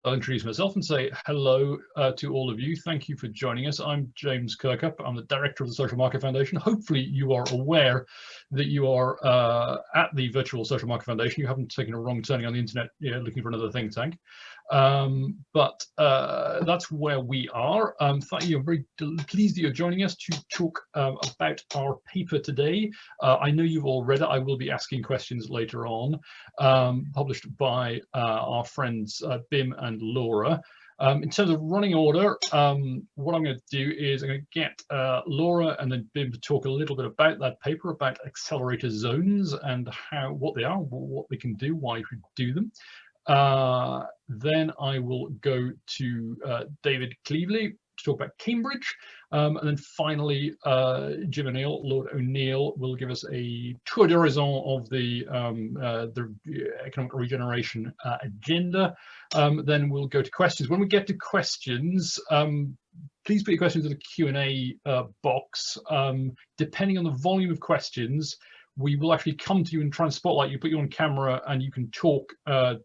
I'll introduce myself and say hello to all of you. Thank you for joining us. I'm James Kirkup. I'm the director of the Social Market Foundation. Hopefully you are aware that you are at the Virtual Social Market Foundation. You haven't taken a wrong turning on the internet looking for another think tank. But that's where we are. Thank you. I'm very pleased that you're joining us to talk about our paper today. I know you've all read it. I will be asking questions later on, published by our friends Bim and Laura. In terms of running order, what I'm going to do is I'm going to get Laura and then Bim to talk a little bit about that paper, about accelerator zones and what they are, what they can do, why you should do them. Then I will go to David Cleevely to talk about Cambridge, and then finally Jim O'Neill, Lord O'Neill, will give us a tour d'horizon of the economic regeneration agenda. Then we'll go to questions. When we get to questions, please put your questions in the Q&A box. Depending on the volume of questions, we will actually come to you and try and spotlight you, put you on camera, and you can talk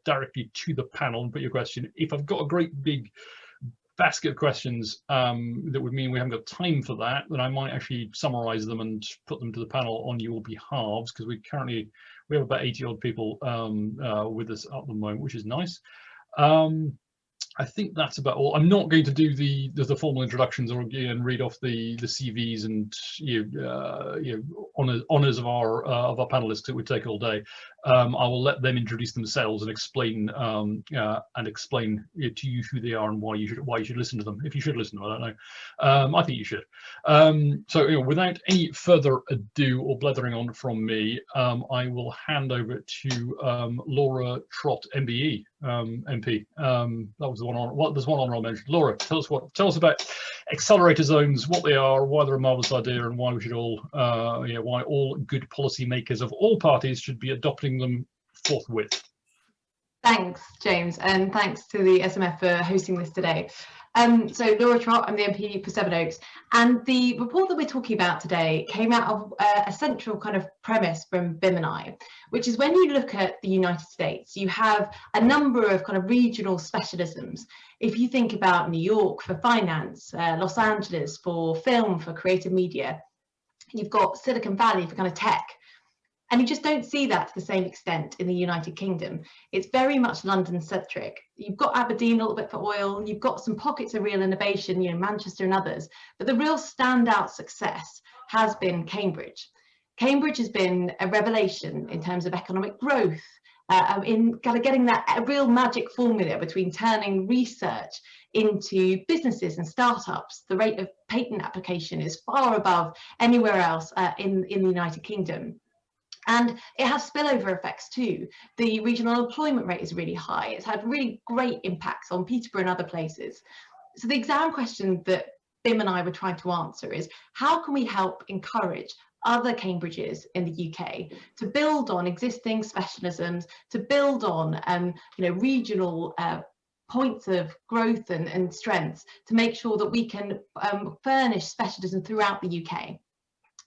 directly to the panel and put your question. If I've got a great big basket of questions that would mean we haven't got time for that, then I might actually summarize them and put them to the panel on your behalves, because we have about 80 odd people with us at the moment, which is nice. I think that's about all. I'm not going to do the formal introductions or again read off the CVs and honors of our panelists. It would take all day. I will let them introduce themselves and explain to you who they are and why you should listen to them. If you should listen to them, I don't know. I think you should. So without any further ado or blethering on from me, I will hand over to Laura Trott, MBE. MP. That was the one on. There's one honourable mention. Laura, tell us about accelerator zones, what they are, why they're a marvellous idea, and why we should all, why all good policymakers of all parties should be adopting them forthwith. Thanks, James, and thanks to the SMF for hosting this today. So Laura Trott, I'm the MP for Sevenoaks, and the report that we're talking about today came out of a central kind of premise from Bim and I, which is when you look at the United States, you have a number of kind of regional specialisms. If you think about New York for finance, Los Angeles for film, for creative media, you've got Silicon Valley for kind of tech. And you just don't see that to the same extent in the United Kingdom. It's very much London-centric. You've got Aberdeen a little bit for oil, you've got some pockets of real innovation, Manchester and others, but the real standout success has been Cambridge. Cambridge has been a revelation in terms of economic growth, in kind of getting that real magic formula between turning research into businesses and startups. The rate of patent application is far above anywhere else in the United Kingdom. And it has spillover effects too. The regional unemployment rate is really high. It's had really great impacts on Peterborough and other places. So the exam question that Bim and I were trying to answer is, how can we help encourage other Cambridges in the UK to build on existing specialisms, to build on regional points of growth and strengths, to make sure that we can furnish specialism throughout the UK.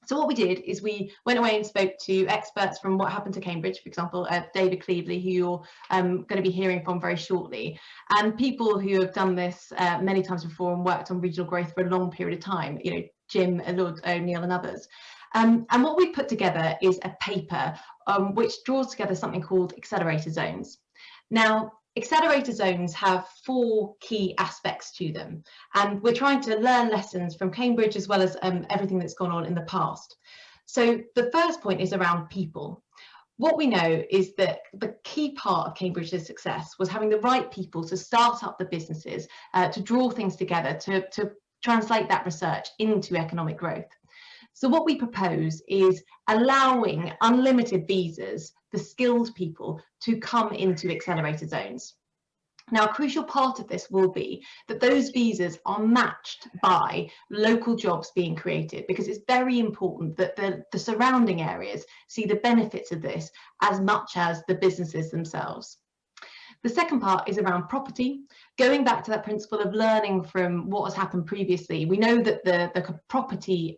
So what we did is we went away and spoke to experts from What Happened to Cambridge, for example, David Cleevely, who you're going to be hearing from very shortly, and people who have done this many times before and worked on regional growth for a long period of time, Jim, Lord O'Neill and others. And what we put together is a paper which draws together something called Accelerator Zones. Now, Accelerator Zones have 4 key aspects to them, and we're trying to learn lessons from Cambridge as well as everything that's gone on in the past. So the first point is around people. What we know is that the key part of Cambridge's success was having the right people to start up the businesses, to draw things together, to translate that research into economic growth. So what we propose is allowing unlimited visas for skilled people to come into accelerator zones. Now, a crucial part of this will be that those visas are matched by local jobs being created, because it's very important that the surrounding areas see the benefits of this as much as the businesses themselves. The second part is around property. Going back to that principle of learning from what has happened previously, we know that the property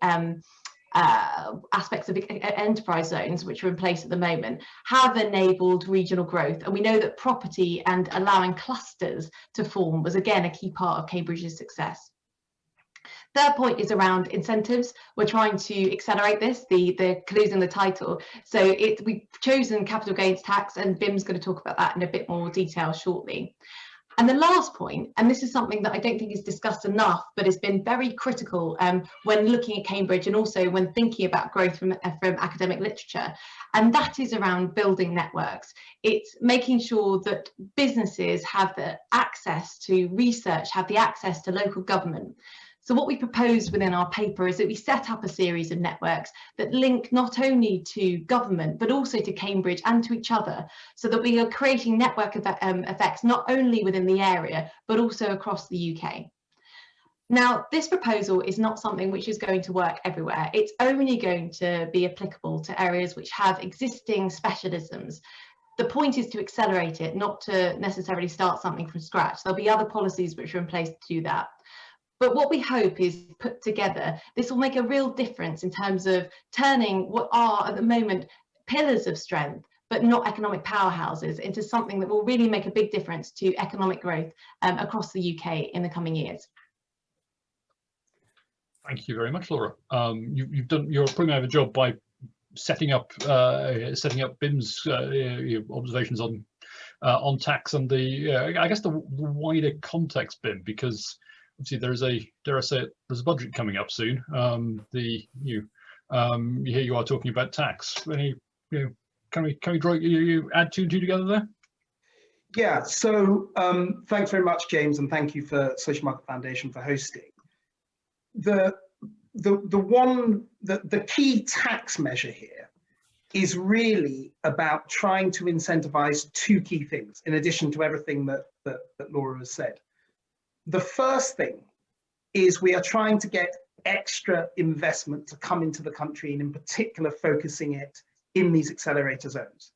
aspects of enterprise zones, which are in place at the moment, have enabled regional growth. And we know that property and allowing clusters to form was, again, a key part of Cambridge's success. Third point is around incentives. We're trying to accelerate this, the clues in the title. So we've chosen capital gains tax, and Bim's going to talk about that in a bit more detail shortly. And the last point, and this is something that I don't think is discussed enough, but has been very critical when looking at Cambridge and also when thinking about growth from academic literature, and that is around building networks. It's making sure that businesses have the access to research, have the access to local government. So what we propose within our paper is that we set up a series of networks that link not only to government, but also to Cambridge and to each other, so that we are creating network effects not only within the area, but also across the UK. Now, this proposal is not something which is going to work everywhere. It's only going to be applicable to areas which have existing specialisms. The point is to accelerate it, not to necessarily start something from scratch. There'll be other policies which are in place to do that. But what we hope is put together, this will make a real difference in terms of turning what are at the moment pillars of strength, but not economic powerhouses, into something that will really make a big difference to economic growth across the UK in the coming years. Thank you very much, Laura. You're putting out a job by setting up Bim's observations on tax and I guess the wider context, Bim, because obviously there's a budget coming up soon. Here you are talking about tax. Can we draw you add two and two together there? Yeah. So thanks very much, James, and thank you for Social Market Foundation for hosting. The key tax measure here is really about trying to incentivize two key things, in addition to everything that Laura has said. The first thing is we are trying to get extra investment to come into the country, and in particular focusing it in these accelerator zones.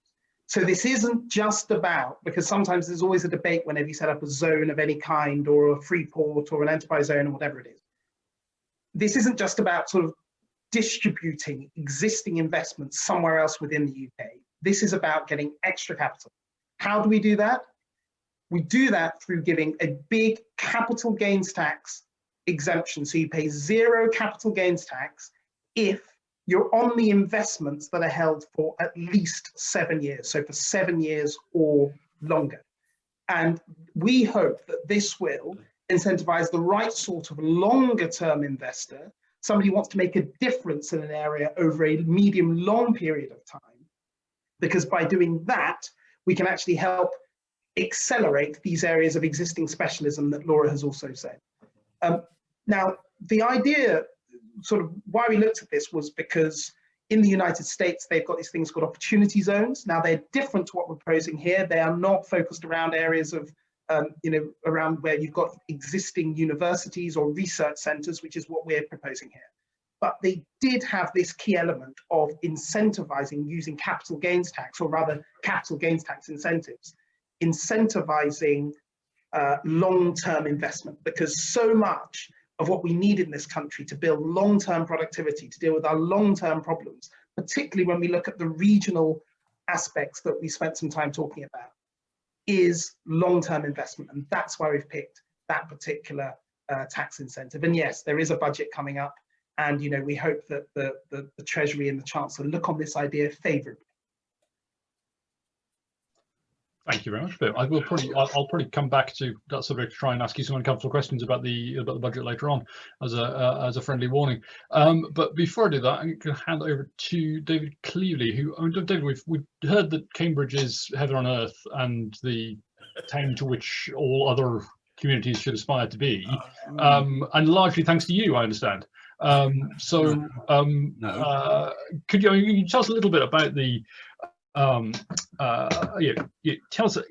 So this isn't just about, because sometimes there's always a debate whenever you set up a zone of any kind or a free port or an enterprise zone or whatever it is. This isn't just about sort of distributing existing investments somewhere else within the UK. This is about getting extra capital. How do we do that? We do that through giving a big capital gains tax exemption. So you pay 0 capital gains tax if you're on the investments that are held for at least 7 years. So for 7 years or longer. And we hope that this will incentivize the right sort of longer term investor, somebody who wants to make a difference in an area over a medium long period of time. Because by doing that, we can actually help accelerate these areas of existing specialism that Laura has also said. Now, the idea, sort of why we looked at this, was because in the United States, they've got these things called opportunity zones. Now, they're different to what we're proposing here. They are not focused around areas of, around where you've got existing universities or research centers, which is what we're proposing here. But they did have this key element of incentivizing using capital gains tax, or rather capital gains tax incentives, incentivizing long-term investment, because so much of what we need in this country to build long-term productivity, to deal with our long-term problems, particularly when we look at the regional aspects that we spent some time talking about, is long-term investment. And that's why we've picked that particular tax incentive. And yes, there is a budget coming up, and we hope that the Treasury and the Chancellor look on this idea favourably. Thank you very much, Bill. I'll probably come back to that subject to try and ask you some uncomfortable questions about the budget later on, as a friendly warning. But before I do that, I'm going to hand over to David Cleevely, who, David, we've heard that Cambridge is heaven on earth and the town to which all other communities should aspire to be, and largely thanks to you, I understand. Could you tell us a little bit about the tell us a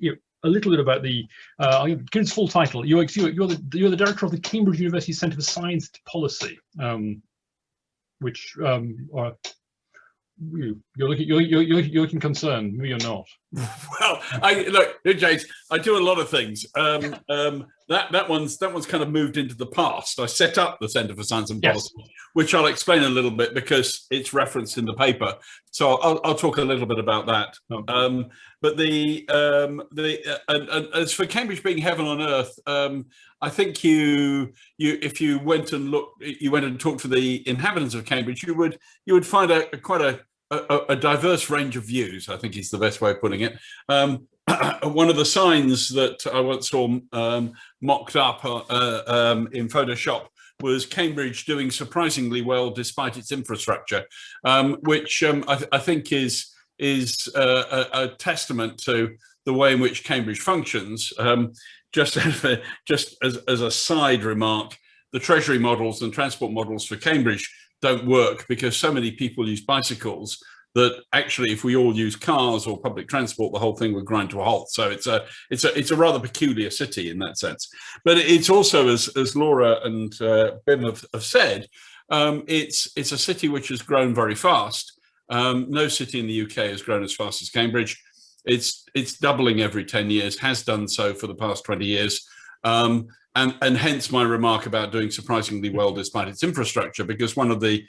little bit about the give its full title. You're the director of the Cambridge University Centre for Science Policy, which you're looking concerned. Maybe you're not. Well, look, James, I do a lot of things. That one's kind of moved into the past. I set up the Centre for Science and Policy, which I'll explain a little bit because it's referenced in the paper. So I'll talk a little bit about that. Okay. But as for Cambridge being heaven on earth, I think if you went and talked to the inhabitants of Cambridge, you would find quite a diverse range of views, I think is the best way of putting it. One of the signs that I once saw mocked up in Photoshop was Cambridge doing surprisingly well despite its infrastructure, which I think is a testament to the way in which Cambridge functions. Just as a side remark, the Treasury models and transport models for Cambridge don't work because so many people use bicycles that actually, if we all use cars or public transport, the whole thing would grind to a halt. So it's a rather peculiar city in that sense. But it's also, as Laura and Bim have said, it's a city which has grown very fast. No city in the UK has grown as fast as Cambridge. It's doubling every 10 years, has done so for the past 20 years. And hence my remark about doing surprisingly well despite its infrastructure, because one of the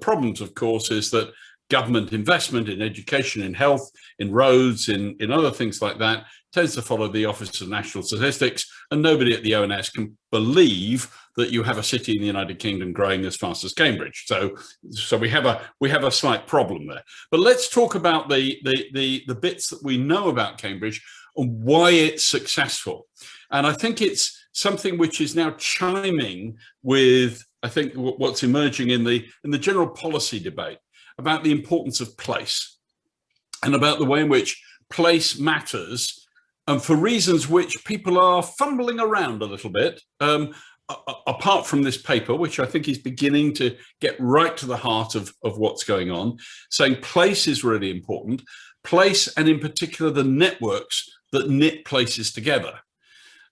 problems, of course, is that government investment in education, in health, in roads, in other things like that tends to follow the Office of National Statistics, and nobody at the ONS can believe that you have a city in the United Kingdom growing as fast as Cambridge. So we have a slight problem there. But let's talk about the bits that we know about Cambridge and why it's successful. And I think it's something which is now chiming with, I think, what's emerging in the general policy debate about the importance of place and about the way in which place matters, and for reasons which people are fumbling around a little bit, apart from this paper, which I think is beginning to get right to the heart of what's going on, saying place is really important, place, and in particular the networks that knit places together.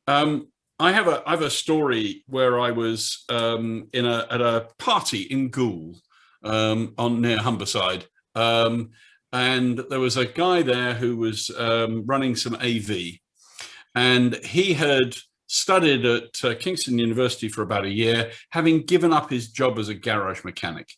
I have a story where I was at a party in Goole, near Humberside, and there was a guy there who was running some AV, and he had studied at Kingston University for about a year, having given up his job as a garage mechanic.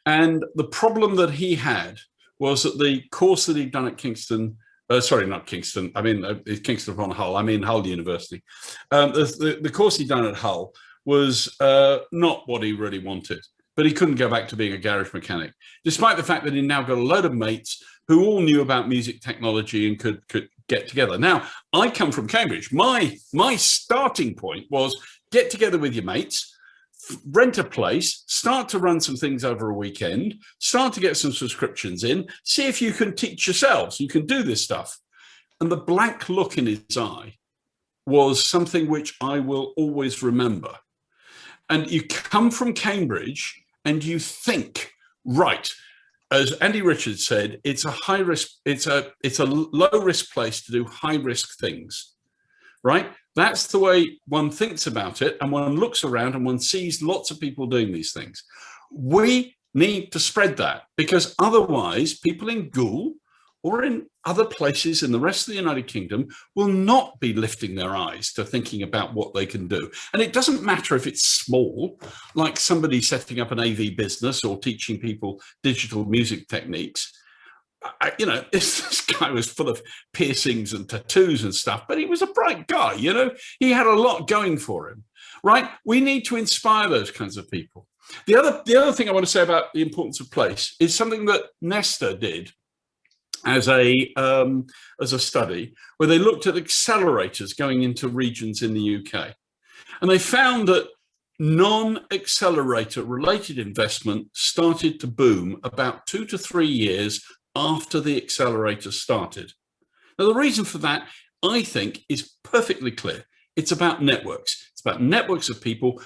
And the problem that he had was that the course that he'd done at Kingston, sorry, not Kingston, I mean Kingston upon Hull, I mean Hull University. The course he'd done at Hull was not what he really wanted, but he couldn't go back to being a garage mechanic, despite the fact that he now got a load of mates who all knew about music technology and could get together. Now, I come from Cambridge. My starting point was get together with your mates, rent a place, start to run some things over a weekend, start to get some subscriptions in, see if you can teach yourselves, you can do this stuff. And the blank look in his eye was something which I will always remember. And you come from Cambridge and you think, right, as Andy Richards said, it's a high risk, it's a low risk place to do high risk things, right? That's the way one thinks about it, and one looks around and one sees lots of people doing these things. We need to spread that, because otherwise people in Goole or in other places in the rest of the United Kingdom will not be lifting their eyes to thinking about what they can do. And it doesn't matter if it's small, like somebody setting up an AV business or teaching people digital music techniques. You know, this guy was full of piercings and tattoos and stuff, but he was a bright guy, you know, he had a lot going for him, right? We need to inspire those kinds of people. The other thing I want to say about the importance of place is something that Nesta did as a study, where they looked at accelerators going into regions in the UK. And they found that non-accelerator related investment started to boom about 2 to 3 years after the accelerator started. Now, the reason for that, I think, is perfectly clear. It's about networks. It's about networks of people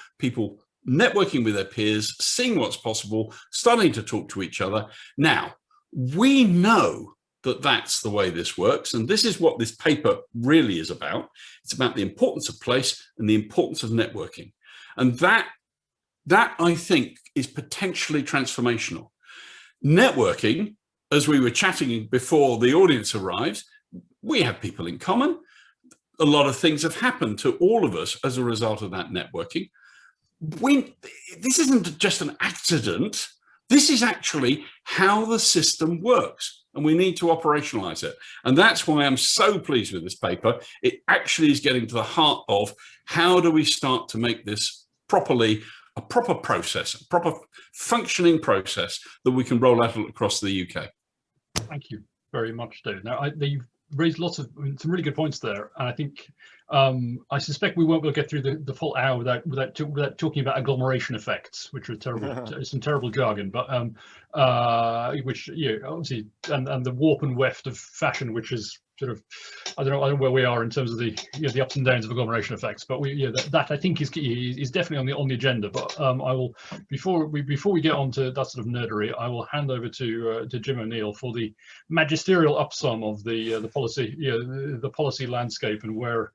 networking with their peers, seeing what's possible, starting to talk to each other. Now, we know that that's the way this works, and this is what this paper really is about. It's about the importance of place and the importance of networking. And that I think is potentially transformational. Networking as we were chatting before the audience arrives, we have people in common. A lot of things have happened to all of us as a result of that networking. This isn't just an accident. This is actually how the system works, and we need to operationalize it. And that's why I'm so pleased with this paper. It actually is getting to the heart of how do we start to make this properly a proper process, a proper functioning process that we can roll out across the UK. Thank you very much, David. Now, you've raised some really good points there, and I think I suspect we won't be able to get through the full hour without talking about agglomeration effects, which are terrible, some terrible jargon, but which obviously, and the warp and weft of fashion, which is sort of, I don't know where we are in terms of the the ups and downs of agglomeration effects, but that I think is definitely on the agenda. But I will, before we get on to that sort of nerdery, I will hand over to Jim O'Neill for the magisterial upsum of the policy the policy landscape and where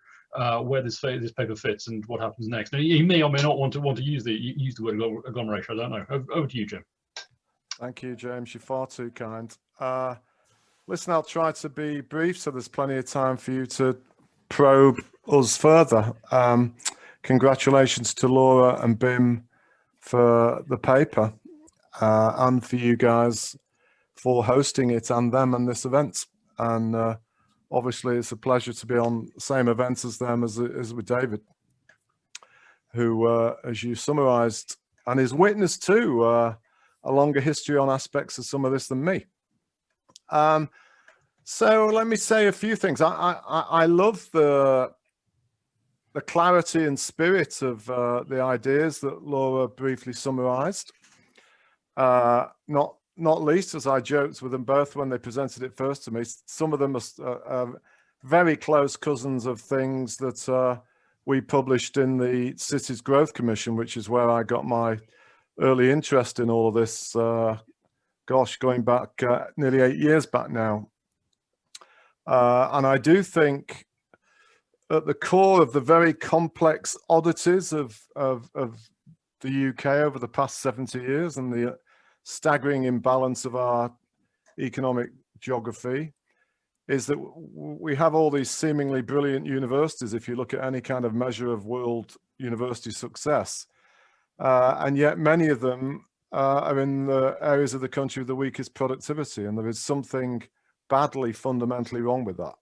this paper fits and what happens next. Now, he may or may not want to use the word agglomeration. I don't know. Over to you, Jim. Thank you, James. You're far too kind. Listen, I'll try to be brief so there's plenty of time for you to probe us further. Congratulations to Laura and Bim for the paper and for you guys for hosting it and them and this event. And obviously it's a pleasure to be on the same event as them as with David, who, as you summarized, and is witness to a longer history on aspects of some of this than me. So let me say a few things. I love the clarity and spirit of the ideas that Laura briefly summarized. Not least, as I joked with them both when they presented it first to me, some of them are very close cousins of things that we published in the Cities Growth Commission, which is where I got my early interest in all of this, gosh, going back nearly 8 years back now. And I do think at the core of the very complex oddities of the UK over the past 70 years and the staggering imbalance of our economic geography is that we have all these seemingly brilliant universities, if you look at any kind of measure of world university success. And yet many of them are in the areas of the country with the weakest productivity, and there is something badly fundamentally wrong with that.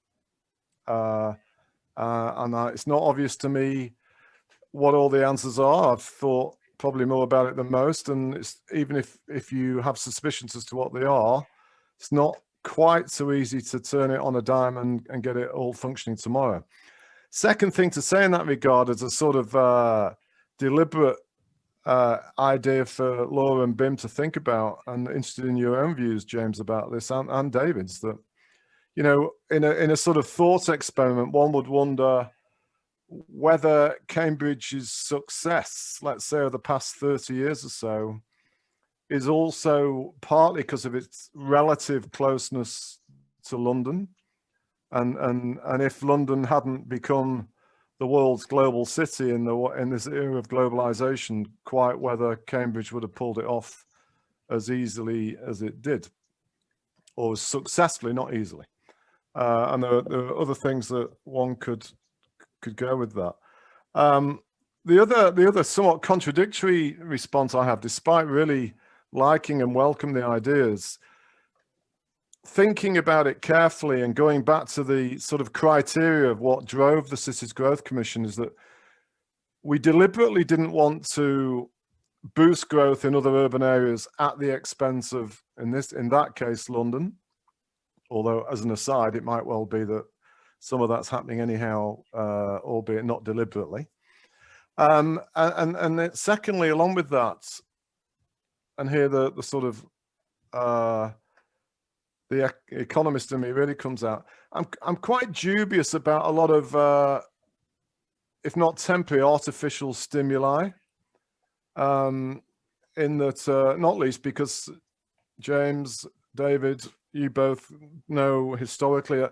It's not obvious to me what all the answers are. I've thought probably more about it than most, and even if you have suspicions as to what they are, it's not quite so easy to turn it on a dime and get it all functioning tomorrow. Second thing to say in that regard is a sort of deliberate idea for Laura and Bim to think about, and interested in your own views, James, about this, and David's, that, you know, in a sort of thought experiment, one would wonder whether Cambridge's success, let's say, over the past 30 years or so, is also partly because of its relative closeness to London, and if London hadn't become the world's global city in this era of globalization, quite whether Cambridge would have pulled it off as easily as it did, or as successfully, not easily. And there are other things that one could go with that. The other somewhat contradictory response I have, despite really liking and welcoming the ideas, thinking about it carefully and going back to the sort of criteria of what drove the Cities Growth Commission, is that we deliberately didn't want to boost growth in other urban areas at the expense of, in that case, London. Although, as an aside, it might well be that some of that's happening anyhow, albeit not deliberately. And secondly, along with that, and here the sort of the economist in me really comes out. I'm quite dubious about a lot of, if not temporary, artificial stimuli. In that, not least because James, David, you both know historically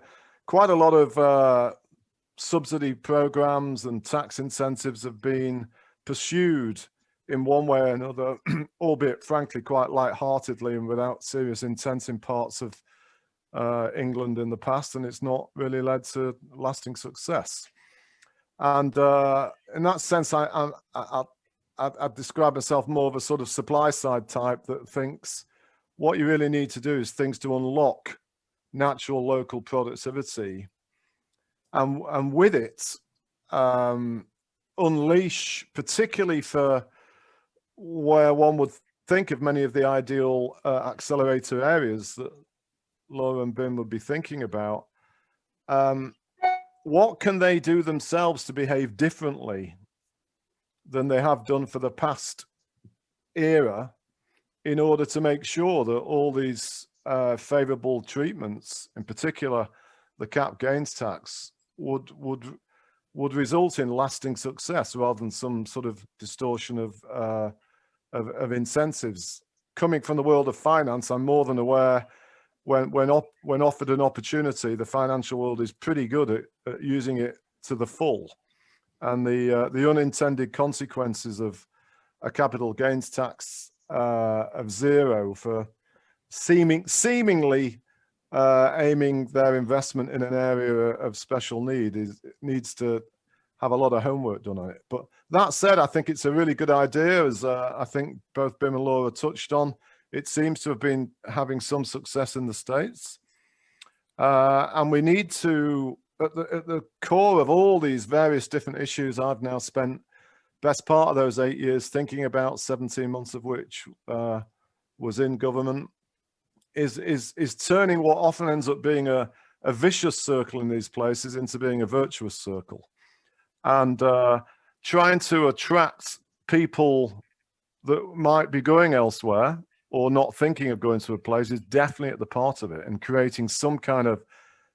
quite a lot of subsidy programs and tax incentives have been pursued in one way or another, albeit frankly quite light-heartedly and without serious intent in parts of England in the past, and it's not really led to lasting success. And in that sense, I'd describe myself more of a sort of supply side type that thinks what you really need to do is things to unlock natural local productivity, and with it, unleash, particularly for where one would think of many of the ideal accelerator areas that Laura and Bim would be thinking about. What can they do themselves to behave differently than they have done for the past era in order to make sure that all these favorable treatments, in particular the cap gains tax, would result in lasting success rather than some sort of distortion of incentives? Coming from the world of finance, I'm more than aware when offered an opportunity, the financial world is pretty good at using it to the full, and the unintended consequences of a capital gains tax of zero for seemingly aiming their investment in an area of special need needs to have a lot of homework done on it. But that said, I think it's a really good idea, as I think both Bim and Laura touched on. It seems to have been having some success in the States. And we need to, at the core of all these various different issues, I've now spent best part of those 8 years thinking about, 17 months of which was in government, is turning what often ends up being a vicious circle in these places into being a virtuous circle. And trying to attract people that might be going elsewhere or not thinking of going to a place is definitely at the part of it, and creating some kind of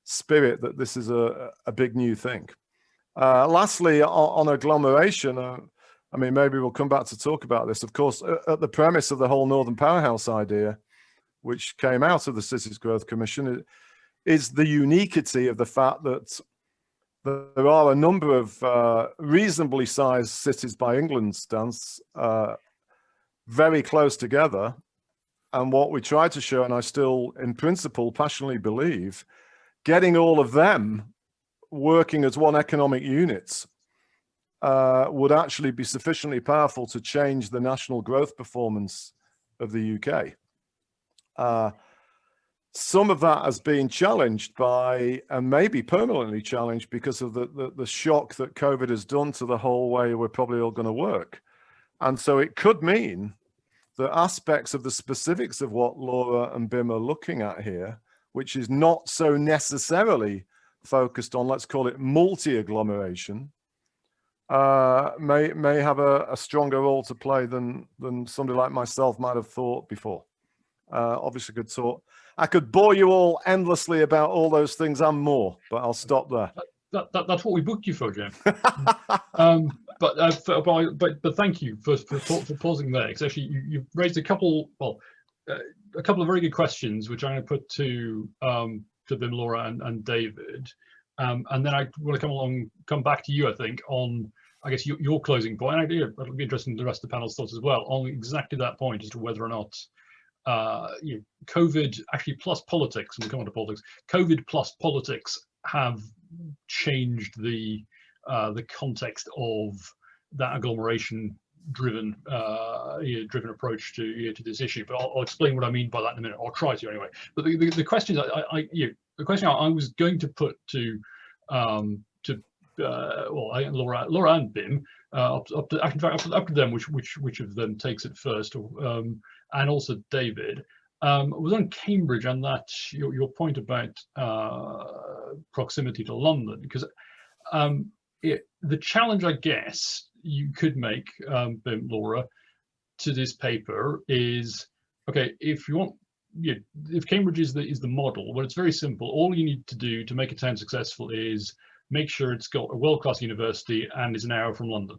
spirit that this is a big new thing. Lastly, on agglomeration, I mean, maybe we'll come back to talk about this. Of course, at the premise of the whole Northern Powerhouse idea, which came out of the Cities Growth Commission, is the uniquity of the fact that there are a number of reasonably sized cities by England's stance, very close together. And what we try to show, and I still in principle passionately believe, getting all of them working as one economic unit would actually be sufficiently powerful to change the national growth performance of the UK. Some of that has been challenged by, and maybe permanently challenged, because of the shock that COVID has done to the whole way we're probably all going to work. And so it could mean that aspects of the specifics of what Laura and Bim are looking at here, which is not so necessarily focused on, let's call it multi-agglomeration, may have a stronger role to play than somebody like myself might have thought before. Obviously, good talk. I could bore you all endlessly about all those things and more, but I'll stop there. That's what we booked you for, Jim. But thank you for pausing there, because actually you raised a couple of very good questions, which I'm going to put to Bim, Laura, and David, and then I want to come back to you, I think, on, I guess, your closing point. And it'll be interesting to the rest of the panel's thoughts as well on exactly that point as to whether or not COVID actually plus politics, and we'll come on to politics, COVID plus politics have changed the context of that agglomeration driven approach to this issue. But I'll explain what I mean by that in a minute. I'll try to anyway. But the questions the question I was going to put to Laura and Bim, up to them, which of them takes it first, and also David, was on Cambridge, and that your point about proximity to London, because the challenge, I guess, you could make, Bim, Laura, to this paper is, okay, if you want, if Cambridge is the model, well, it's very simple. All you need to do to make a town successful is make sure it's got a world-class university and is an hour from London.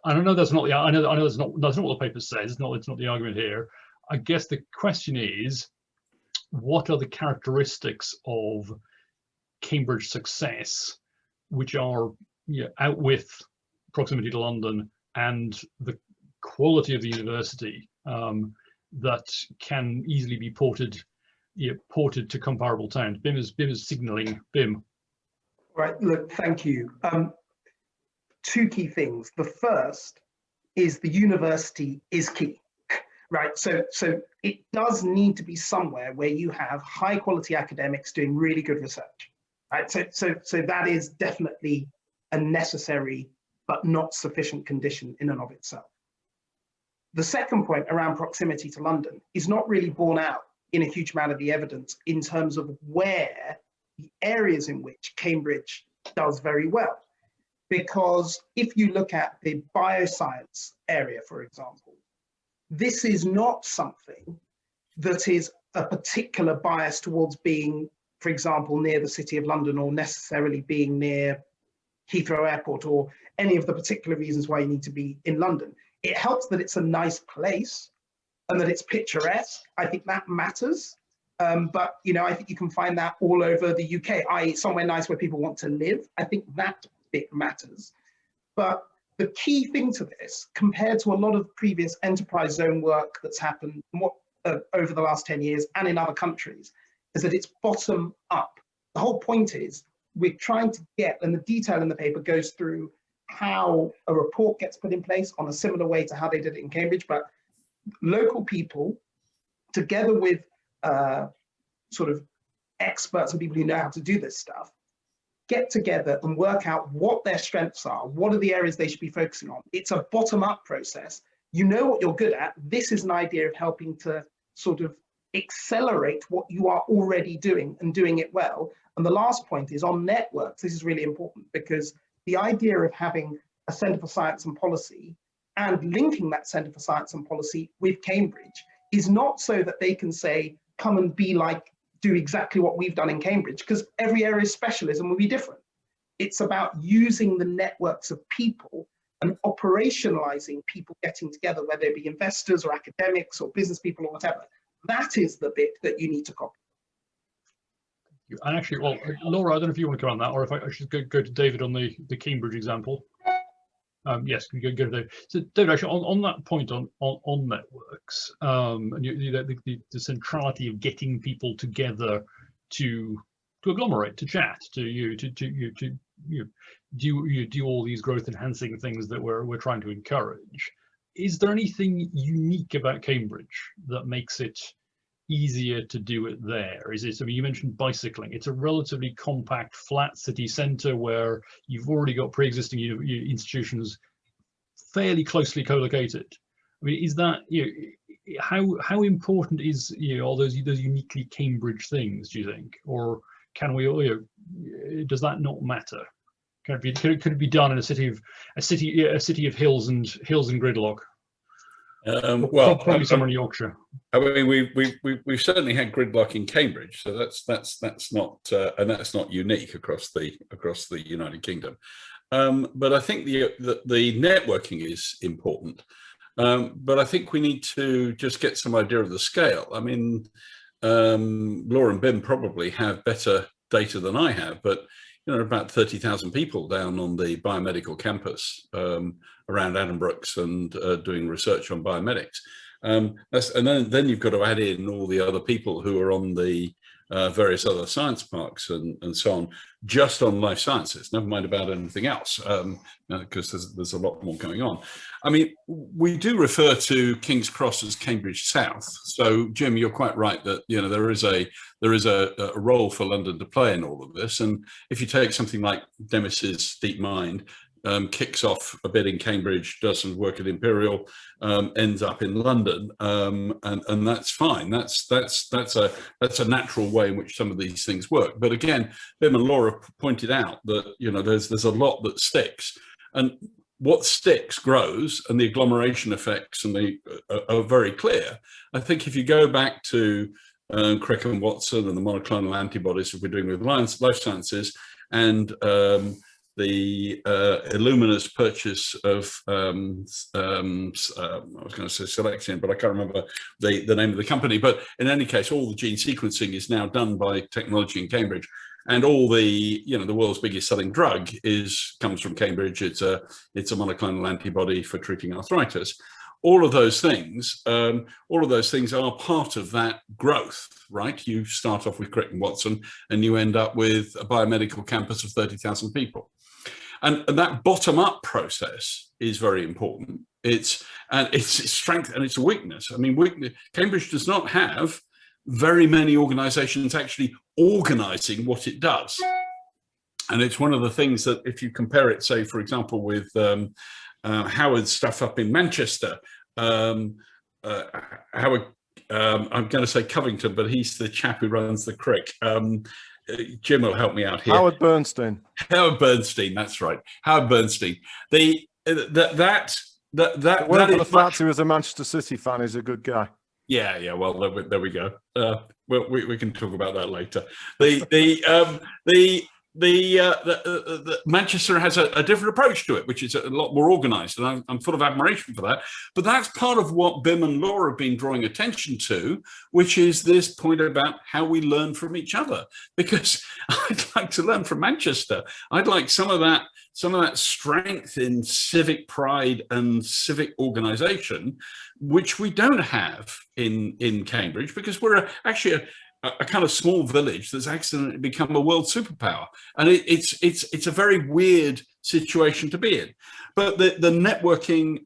I know that's not the. I know that's not what the paper says. It's not the argument here. I guess the question is, what are the characteristics of Cambridge success which are out with proximity to London and the quality of the university that can easily be ported to comparable towns. Bim is signalling. Bim. Right. Look, thank you. Two key things. The first is the university is key. Right, so it does need to be somewhere where you have high quality academics doing really good research. Right, so that is definitely a necessary but not sufficient condition in and of itself. The second point around proximity to London is not really borne out in a huge amount of the evidence in terms of where the areas in which Cambridge does very well. Because if you look at the bioscience area, for example, this is not something that is a particular bias towards being, for example, near the City of London or necessarily being near Heathrow Airport or any of the particular reasons why you need to be in London. It helps that it's a nice place and that it's picturesque. I think that matters. But I think you can find that all over the UK, i.e. somewhere nice where people want to live. I think that bit matters. But the key thing to this, compared to a lot of previous enterprise zone work that's happened over the last 10 years and in other countries, is that it's bottom up. The whole point is we're trying to get, and the detail in the paper goes through how a report gets put in place on a similar way to how they did it in Cambridge, but local people, together with sort of experts and people who know how to do this stuff, get together and work out what their strengths are, what are the areas they should be focusing on. It's a bottom-up process. You know what you're good at. This is an idea of helping to sort of accelerate what you are already doing and doing it well. And the last point is on networks. This is really important because the idea of having a Centre for Science and Policy and linking that Centre for Science and Policy with Cambridge is not so that they can say, come and be like, do exactly what we've done in Cambridge, because every area's specialism will be different. It's about using the networks of people and operationalizing people getting together, whether they be investors or academics or business people or whatever. That is the bit that you need to copy. And actually, well, Laura, I don't know if you want to come on that, or if I should go to David on the Cambridge example. Yes, we go to David. So, David, actually, on that point on networks, and the centrality of getting people together to agglomerate, to chat, to do all these growth enhancing things that we're trying to encourage. Is there anything unique about Cambridge that makes it easier to do it there? Is it, I mean, you mentioned bicycling. It's a relatively compact, flat city centre where you've already got pre-existing institutions fairly closely co-located. I mean, is that, how important is, all those uniquely Cambridge things, do you think? Or can we, does that not matter? Could it be done in a city of hills and gridlock? Well, probably somewhere in Yorkshire. I mean, we've certainly had gridlock in Cambridge, so that's not and that's not unique across the United Kingdom. But I think the networking is important. But I think we need to just get some idea of the scale. I mean, Laura and Bim probably have better data than I have, but about 30,000 people down on the biomedical campus around Addenbrooke's and doing research on biomedics. And then you've got to add in all the other people who are on the various other science parks and so on, just on life sciences, never mind about anything else, because there's a lot more going on. I mean, we do refer to King's Cross as Cambridge South. So, Jim, you're quite right that there is a role for London to play in all of this. And if you take something like Demis's DeepMind, kicks off a bit in Cambridge, does some work at Imperial, ends up in London, and that's fine. That's a natural way in which some of these things work. But again, Bim and Laura pointed out that there's a lot that sticks, and what sticks grows, and the agglomeration effects are very clear. I think if you go back to Crick and Watson and the monoclonal antibodies that we're doing with life sciences, and the Illumina's purchase of I was going to say Selection, but I can't remember the name of the company. But in any case, all the gene sequencing is now done by technology in Cambridge. And all the, the world's biggest selling drug comes from Cambridge. It's a monoclonal antibody for treating arthritis. All of those things are part of that growth, right? You start off with Crick and Watson, and you end up with a biomedical campus of 30,000 people. And that bottom-up process is very important. It's its strength and it's a weakness. I mean, Cambridge does not have very many organizations actually organizing what it does. And it's one of the things that, if you compare it, say, for example, with Howard's stuff up in Manchester, Howard, I'm going to say Covington, but he's the chap who runs the Crick. Jim will help me out here. Howard Bernstein. Howard Bernstein, that's right. Howard Bernstein. The fact he was a Manchester City fan is a good guy. Yeah. Well, there we go. We can talk about that later. The Manchester has a different approach to it, which is a lot more organised, and I'm full of admiration for that. But that's part of what Bim and Laura have been drawing attention to, which is this point about how we learn from each other. Because I'd like to learn from Manchester. I'd like some of that strength in civic pride and civic organisation, which we don't have in Cambridge, because we're actually a kind of small village that's accidentally become a world superpower, and it's a very weird situation to be in. But the networking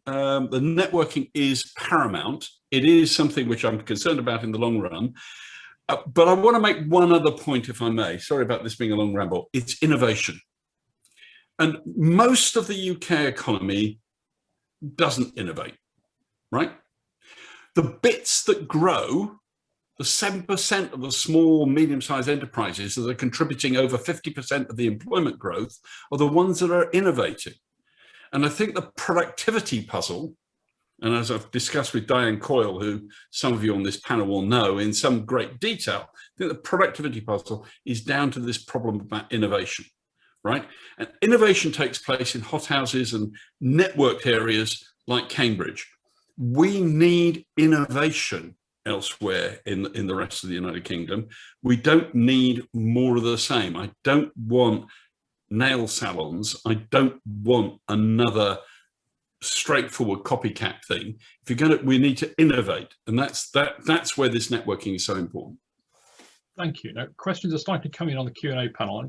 is paramount. It is something which I'm concerned about in the long run. But I want to make one other point, if I may. Sorry about this being a long ramble. It's innovation, and most of the UK economy doesn't innovate, right? The bits that grow, the 7% of the small, medium-sized enterprises that are contributing over 50% of the employment growth, are the ones that are innovating. And I think the productivity puzzle, and as I've discussed with Diane Coyle, who some of you on this panel will know in some great detail, I think the productivity puzzle is down to this problem about innovation, right? And innovation takes place in hothouses and networked areas like Cambridge. We need innovation elsewhere in the rest of the United Kingdom. We don't need more of the same. I don't want nail salons. I don't want another straightforward copycat thing. If you're going to, we need to innovate, and that's where this networking is so important. Thank you. Now, questions are starting to come in on the Q&A panel. I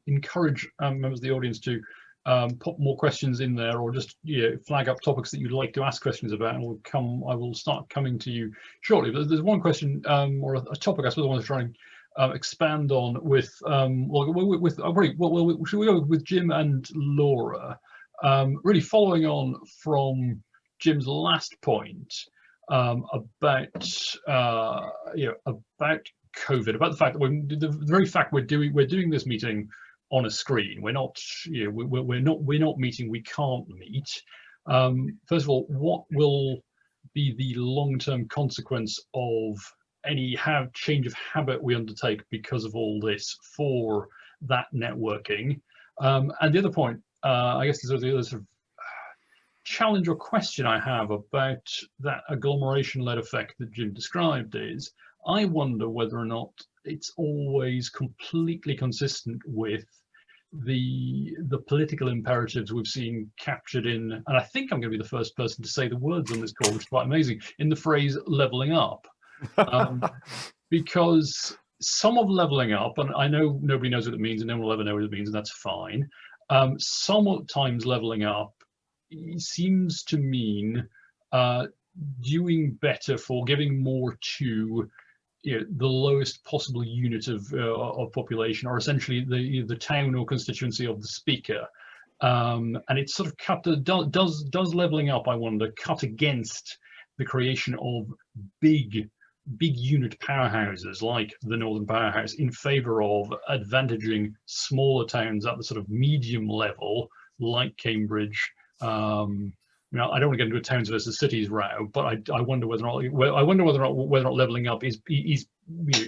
encourage members of the audience to pop more questions in there, or just flag up topics that you'd like to ask questions about, and I will start coming to you shortly. But there's one question or a topic I suppose I want to try and expand on with should we go with Jim and Laura? Really following on from Jim's last point about COVID, about the fact that the very fact we're doing this meeting on a screen. We're not meeting. We can't meet. First of all, what will be the long-term consequence of any change of habit we undertake because of all this for that networking? And the other point, I guess, the other sort of challenge or question I have about that agglomeration-led effect that Jim described is, I wonder whether or not it's always completely consistent with the political imperatives we've seen captured in, and I think I'm going to be the first person to say the words on this call, which is quite amazing, in the phrase levelling up. Because some of levelling up, and I know nobody knows what it means and no one will ever know what it means, and that's fine. Sometimes levelling up seems to mean doing better for giving more to the lowest possible unit of population, or essentially the town or constituency of the speaker, and it's sort of does levelling up, I wonder, cut against the creation of big unit powerhouses like the Northern Powerhouse in favour of advantaging smaller towns at the sort of medium level like Cambridge. I don't want to get into a towns versus cities row, but I wonder whether or not levelling up is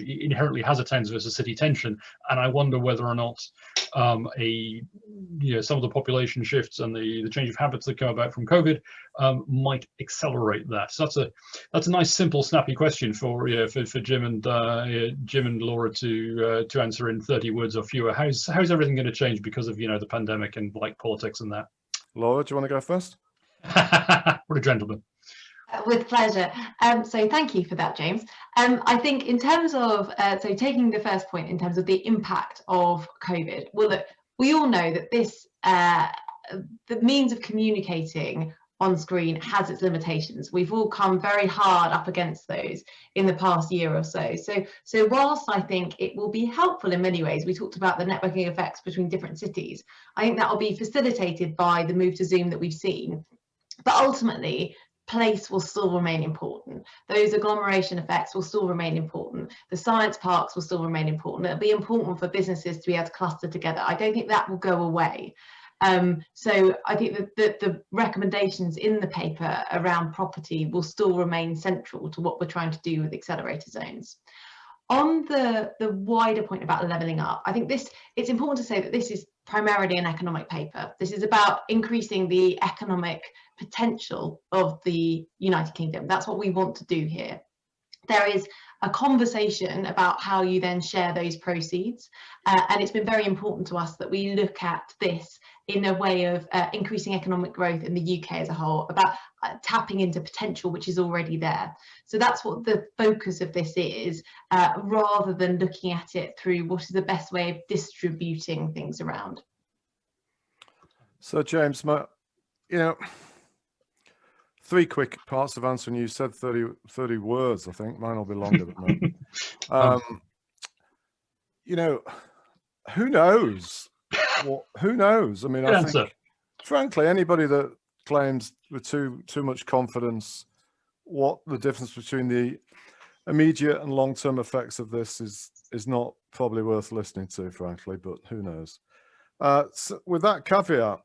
inherently has a towns versus city tension, and I wonder whether or not some of the population shifts and the change of habits that come about from COVID might accelerate that. So that's a nice, simple, snappy question for Jim and Laura to answer in 30 words or fewer. How's everything going to change because of the pandemic and like politics and that? Laura, do you want to go first? What a gentleman. With pleasure. So thank you for that, James. I think in terms of, so taking the first point in terms of the impact of COVID, well, look, we all know that this, the means of communicating on screen has its limitations. We've all come very hard up against those in the past year or so. So whilst I think it will be helpful in many ways, we talked about the networking effects between different cities. I think that will be facilitated by the move to Zoom that we've seen. But ultimately, place will still remain important. Those agglomeration effects will still remain important. The science parks will still remain important. It'll be important for businesses to be able to cluster together. I don't think that will go away. So I think that the recommendations in the paper around property will still remain central to what we're trying to do with accelerator zones. On the wider point about levelling up, I think it's important to say that this is primarily an economic paper. This is about increasing the economic potential of the United Kingdom. That's what we want to do here. There is a conversation about how you then share those proceeds, and it's been very important to us that we look at this in a way of increasing economic growth in the UK as a whole, about tapping into potential which is already there. So that's what the focus of this is, rather than looking at it through what is the best way of distributing things around. So James, three quick parts of answering. You said 30 words, I think. Mine will be longer than that. Who knows? Who knows? I mean, I think, frankly, anybody that claims with too much confidence what the difference between the immediate and long-term effects of this is not probably worth listening to, frankly, but who knows? So with that caveat,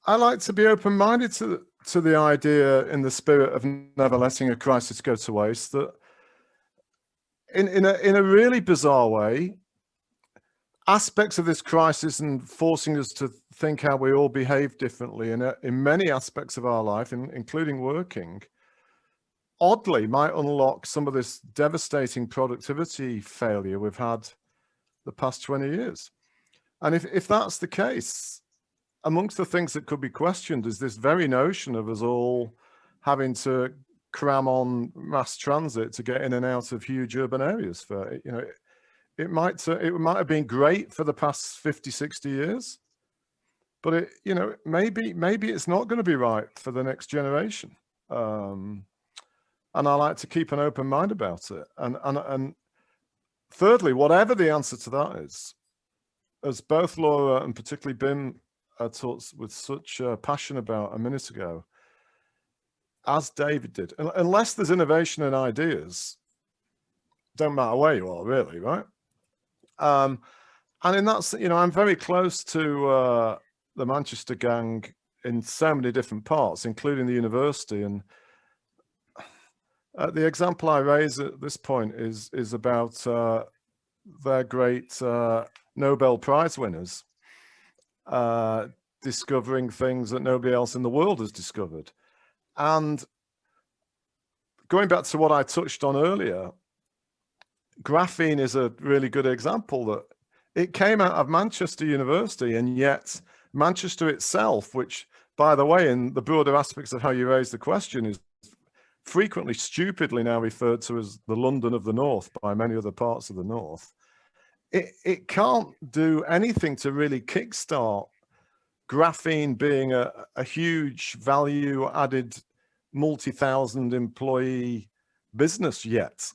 I like to be open-minded to the idea, in the spirit of never letting a crisis go to waste, that in a really bizarre way, aspects of this crisis and forcing us to think how we all behave differently in many aspects of our life, including working, oddly might unlock some of this devastating productivity failure we've had the past 20 years. And if that's the case, amongst the things that could be questioned is this very notion of us all having to cram on mass transit to get in and out of huge urban areas. It might have been great for the past 50, 60 years, but maybe it's not going to be right for the next generation. And I like to keep an open mind about it. And thirdly, whatever the answer to that is, as both Laura and particularly Bim talked with such passion about a minute ago, as David did, unless there's innovation and ideas, don't matter where you are, really, right? And in that, I'm very close to the Manchester gang in so many different parts, including the university. And the example I raise at this point is about their great Nobel Prize winners discovering things that nobody else in the world has discovered. And going back to what I touched on earlier, graphene is a really good example that it came out of Manchester University, and yet Manchester itself, which, by the way, in the broader aspects of how you raise the question, is frequently stupidly now referred to as the London of the North by many other parts of the North. It can't do anything to really kickstart graphene being a huge value added multi-thousand employee business yet.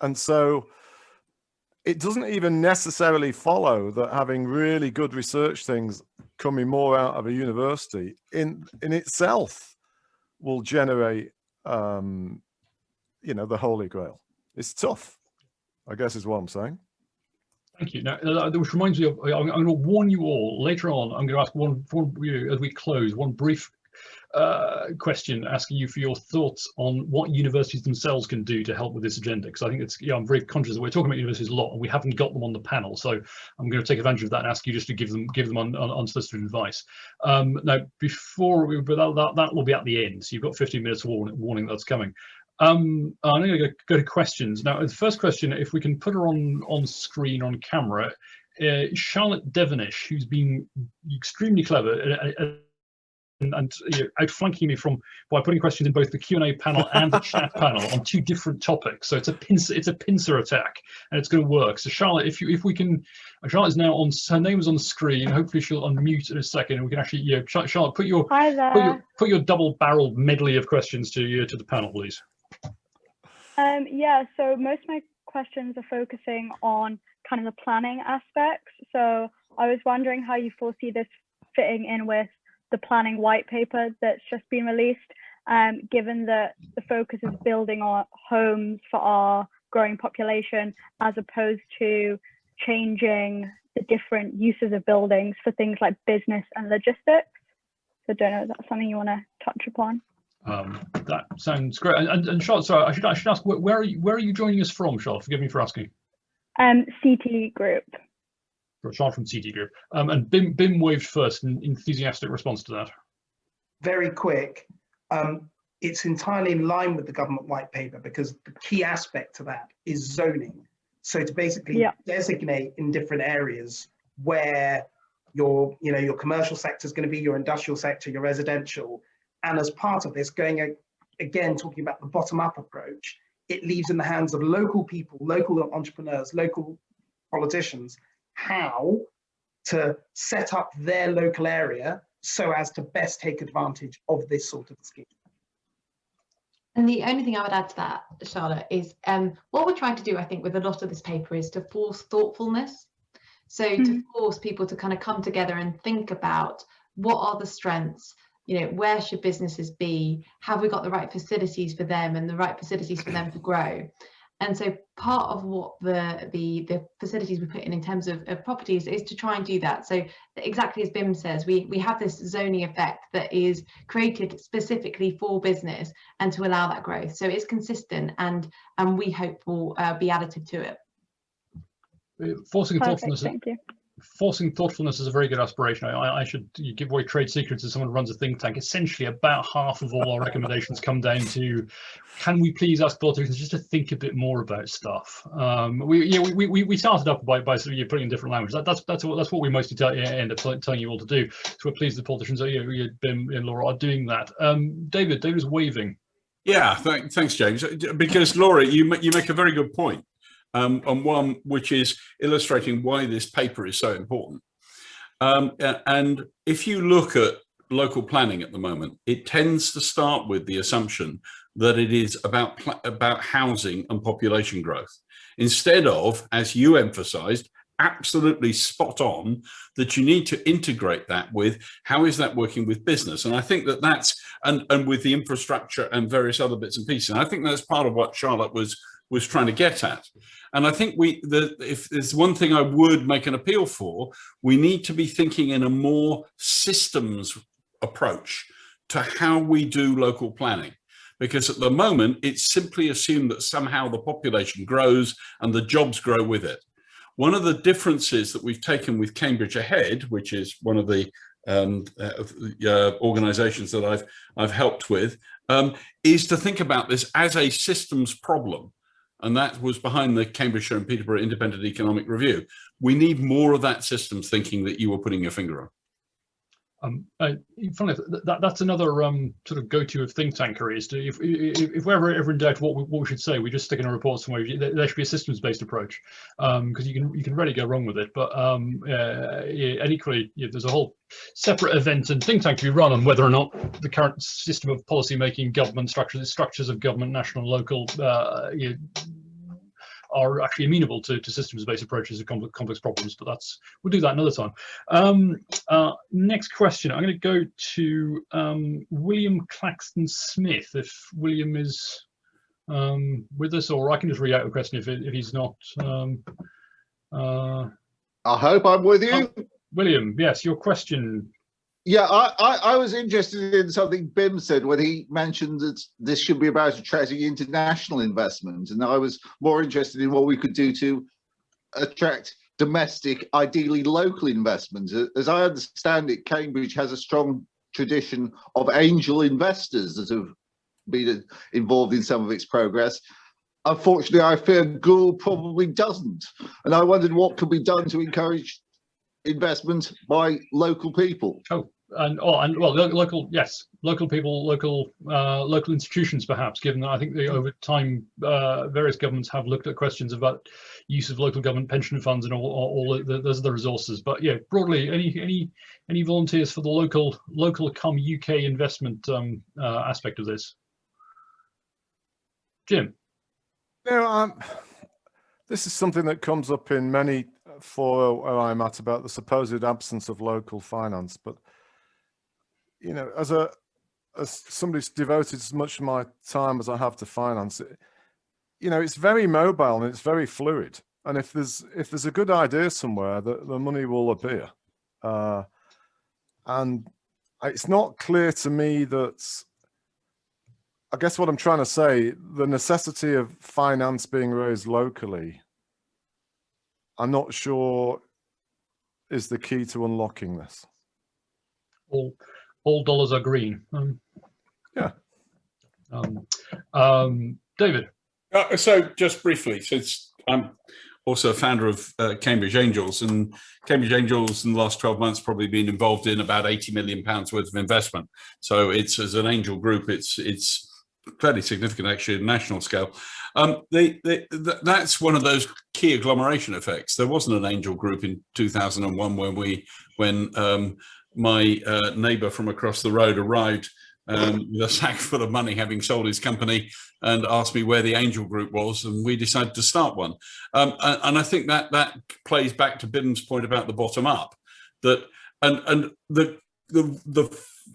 And so it doesn't even necessarily follow that having really good research things coming more out of a university in itself will generate, the Holy Grail. It's tough, I guess is what I'm saying. Thank you. Now, which reminds me of, I'm going to warn you all later on. I'm going to ask one as we close, one brief question asking you for your thoughts on what universities themselves can do to help with this agenda, because I think it's, I'm very conscious that we're talking about universities a lot and we haven't got them on the panel, so I'm going to take advantage of that and ask you just to give them unsolicited advice. Now, before we, but that will be at the end, so you've got 15 minutes warning that's coming. I'm going to go to questions now. The first question, if we can put her on screen on camera, Charlotte Devonish, who's been extremely clever and outflanking me by putting questions in both the Q&A panel and the chat panel on 2 different topics. So it's a pincer attack, and it's going to work. So Charlotte, if we can, Charlotte is now on. Her name is on the screen. Hopefully she'll unmute in a second, and we can actually, Charlotte, put your double-barreled medley of questions to the panel, please. Yeah. So most of my questions are focusing on kind of the planning aspects. So I was wondering how you foresee this fitting in with the planning white paper that's just been released, given that the focus is building our homes for our growing population, as opposed to changing the different uses of buildings for things like business and logistics. So I don't know if that's something you want to touch upon. That sounds great. And Charlotte, sorry, I should ask, where are you joining us from, Charlotte? Forgive me for asking. CT Group. Charlotte from CT Group. And Bim waved first, an enthusiastic response to that. Very quick. It's entirely in line with the government white paper, because the key aspect to that is zoning. So to basically designate in different areas where your commercial sector is going to be, your industrial sector, your residential. And as part of this, going again, talking about the bottom-up approach, it leaves in the hands of local people, local entrepreneurs, local politicians, how to set up their local area so as to best take advantage of this sort of scheme. And the only thing I would add to that, Charlotte, is what we're trying to do, I think, with a lot of this paper is to force thoughtfulness. So to force people to kind of come together and think about what are the strengths, where should businesses be? Have we got the right facilities for them and the right facilities for them to grow? And so part of what the facilities we put in terms of properties is to try and do that. So exactly as Bim says, we have this zoning effect that is created specifically for business and to allow that growth. So it's consistent and we hope will be additive to it. Forcing thoughtfulness. Thank you. Forcing thoughtfulness is a very good aspiration. I should give away trade secrets as someone who runs a think tank. Essentially, about half of all our recommendations come down to, can we please ask politicians just to think a bit more about stuff? We started up by sort of putting in different language. That's what we mostly end up telling you all to do. So we're pleased the politicians, Bim and Laura, are doing that. David's waving. Yeah, thanks, James. Because Laura, you make a very good point. And one which is illustrating why this paper is so important. And if you look at local planning at the moment, it tends to start with the assumption that it is about housing and population growth, instead of, as you emphasized, absolutely spot on, that you need to integrate that with how is that working with business. And I think that's and with the infrastructure and various other bits and pieces. And I think that's part of what Charlotte was trying to get at. And I think if there's one thing I would make an appeal for, we need to be thinking in a more systems approach to how we do local planning. Because at the moment, it's simply assumed that somehow the population grows and the jobs grow with it. One of the differences that we've taken with Cambridge Ahead, which is one of the organizations that I've helped with, is to think about this as a systems problem. And that was behind the Cambridgeshire and Peterborough Independent Economic Review. We need more of that systems thinking that you were putting your finger on. Funny, that's another sort of go-to of think tankery is to, if we're ever in doubt what we should say, we just stick in a report somewhere. There should be a systems-based approach, because you can really go wrong with it. But and equally, there's a whole separate event and think tank to be run on whether or not the current system of policy making, government structures of government, national, and local, are actually amenable to systems-based approaches to complex problems, but we'll do that another time. Next question, I'm going to go to William Claxton Smith, if William is with us, or I can just read out the question if he's not. I hope I'm with you. William, yes, your question. Yeah, I was interested in something Bim said when he mentioned that this should be about attracting international investment, and I was more interested in what we could do to attract domestic, ideally local investment. As I understand it, Cambridge has a strong tradition of angel investors that have been involved in some of its progress. Unfortunately, I fear Gould probably doesn't, and I wondered what could be done to encourage investment by local people. Local, yes, local people, local institutions, perhaps. Given that I think over time various governments have looked at questions about use of local government pension funds and all those are the resources. But yeah, broadly, any volunteers for the local UK investment aspect of this? Jim. This is something that comes up in many fora where I'm at about the supposed absence of local finance. But, you know, as somebody who's devoted as much of my time as I have to finance, you know, it's very mobile and it's very fluid. And if there's a good idea somewhere, the money will appear. And it's not clear to me that, I guess what I'm trying to say, the necessity of finance being raised locally, I'm not sure is the key to unlocking this. All dollars are green. Yeah. David. So just briefly, since I'm also a founder of Cambridge Angels, and Cambridge Angels in the last 12 months probably been involved in about £80 million worth of investment. So it's, as an angel group, it's fairly significant actually at national scale. That's one of those key agglomeration effects. There wasn't an angel group in 2001 when my neighbour from across the road arrived with a sack full of money, having sold his company, and asked me where the angel group was, and we decided to start one. And I think that plays back to Bim's point about the bottom up, that and the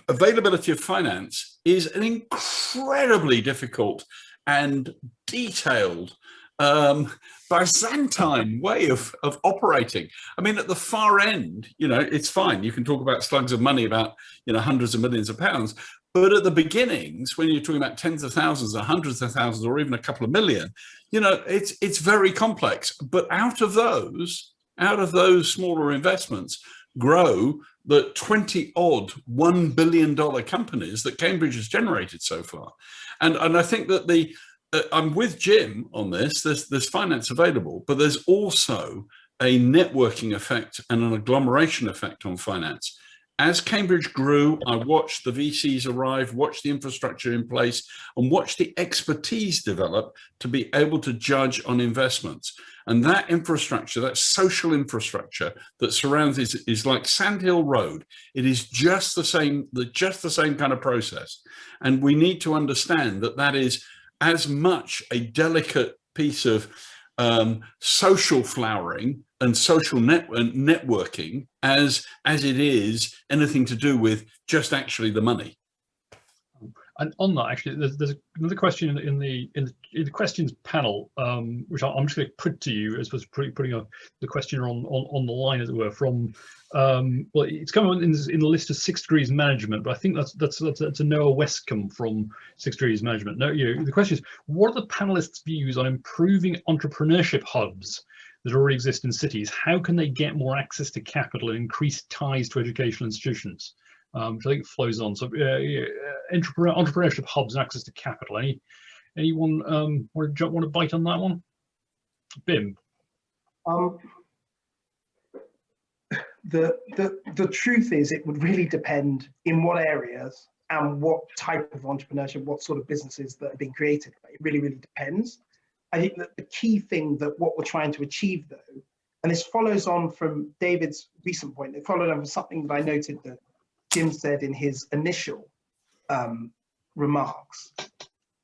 availability of finance is an incredibly difficult and detailed Byzantine way of operating. I mean, at the far end, you know, it's fine. You can talk about slugs of money, about, you know, hundreds of millions of pounds. But at the beginnings, when you're talking about tens of thousands or hundreds of thousands or even a couple of million, you know, it's very complex. But out of those smaller investments grow the 20-odd $1 billion companies that Cambridge has generated so far. And I think that I'm with Jim on this. There's finance available, but there's also a networking effect and an agglomeration effect on finance. As Cambridge grew, I watched the VCs arrive, watched the infrastructure in place, and watched the expertise develop to be able to judge on investments. And that infrastructure, that social infrastructure that surrounds it, is like Sandhill Road. It is just the same kind of process. And we need to understand that is as much a delicate piece of social flowering and social networking as it is anything to do with just actually the money. And on that, actually, there's another question in the questions panel, which I'm just going to put to you as was putting the question on the line, as it were, from well, it's coming in the list of 6 Degrees Management, but I think that's a Noah Westcombe from 6 Degrees Management. No, the question is, what are the panelists' views on improving entrepreneurship hubs that already exist in cities? How can they get more access to capital and increase ties to educational institutions? Which I think flows on. So entrepreneurship hubs and access to capital. Anyone want to bite on that one? Bim. The truth is, it would really depend in what areas and what type of entrepreneurship, what sort of businesses that are being created. It really, really depends. I think that the key thing that what we're trying to achieve, though, and this follows on from David's recent point, it followed on from something that I noted that Jim said in his initial remarks,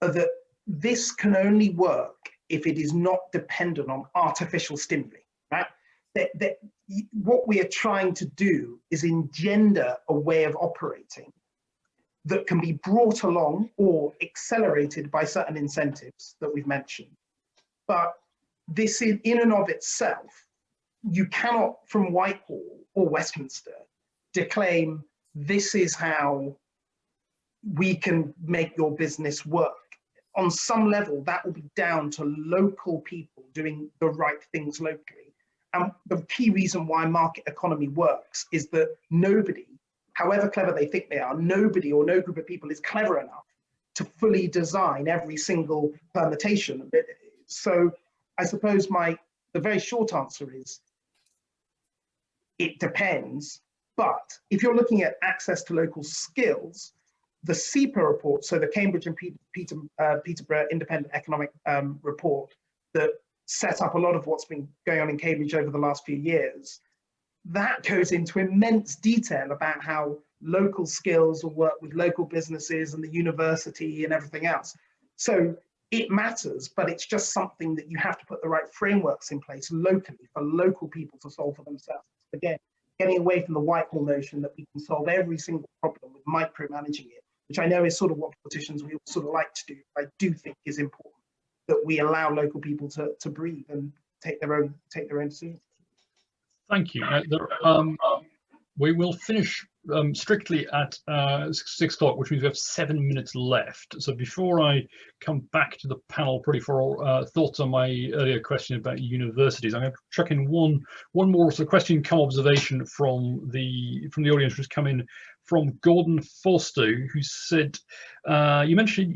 that this can only work if it is not dependent on artificial stimuli, right? That what we are trying to do is engender a way of operating that can be brought along or accelerated by certain incentives that we've mentioned. But this in and of itself, you cannot, from Whitehall or Westminster, declaim this is how we can make your business work. On some level, that will be down to local people doing the right things locally. And the key reason why market economy works is that nobody, however clever they think they are, nobody or no group of people is clever enough to fully design every single permutation. So I suppose the very short answer is, it depends. But if you're looking at access to local skills, the CEPA report, so the Cambridge and Peterborough Independent Economic Report that set up a lot of what's been going on in Cambridge over the last few years, that goes into immense detail about how local skills will work with local businesses and the university and everything else. So it matters, but it's just something that you have to put the right frameworks in place locally for local people to solve for themselves. Again, getting away from the Whitehall notion that we can solve every single problem with micromanaging it, which I know is sort of what politicians we all sort of like to do. I do think is important that we allow local people to breathe and take their own decisions. Thank you. We will finish strictly at 6 o'clock, which means we have 7 minutes left. So before I come back to the panel, pretty for thoughts on my earlier question about universities, I'm going to chuck in one more sort of question, come observation from the audience, which has come in from Gordon Forster, who said, you mentioned,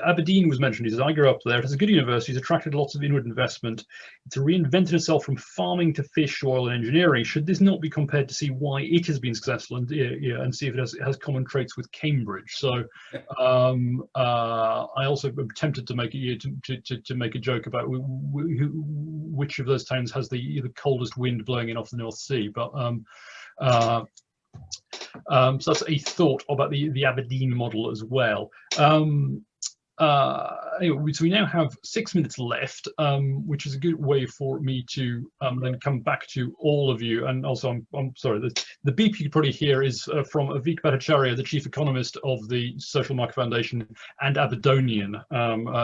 Aberdeen was mentioned. He says, I grew up there. It has a good university. It's attracted lots of inward investment. It's reinvented itself from farming to fish, oil and engineering. Should this not be compared to see why it has been successful and see if it has common traits with Cambridge? So I also am tempted to make to make a joke about which of those towns has the coldest wind blowing in off the North Sea, but so that's a thought about the Aberdeen model as well. Anyway, so we now have 6 minutes left, which is a good way for me to then come back to all of you. And also, I'm sorry, the beep you probably hear is from Avik Bhattacharya, the chief economist of the Social Market Foundation and Aberdonian,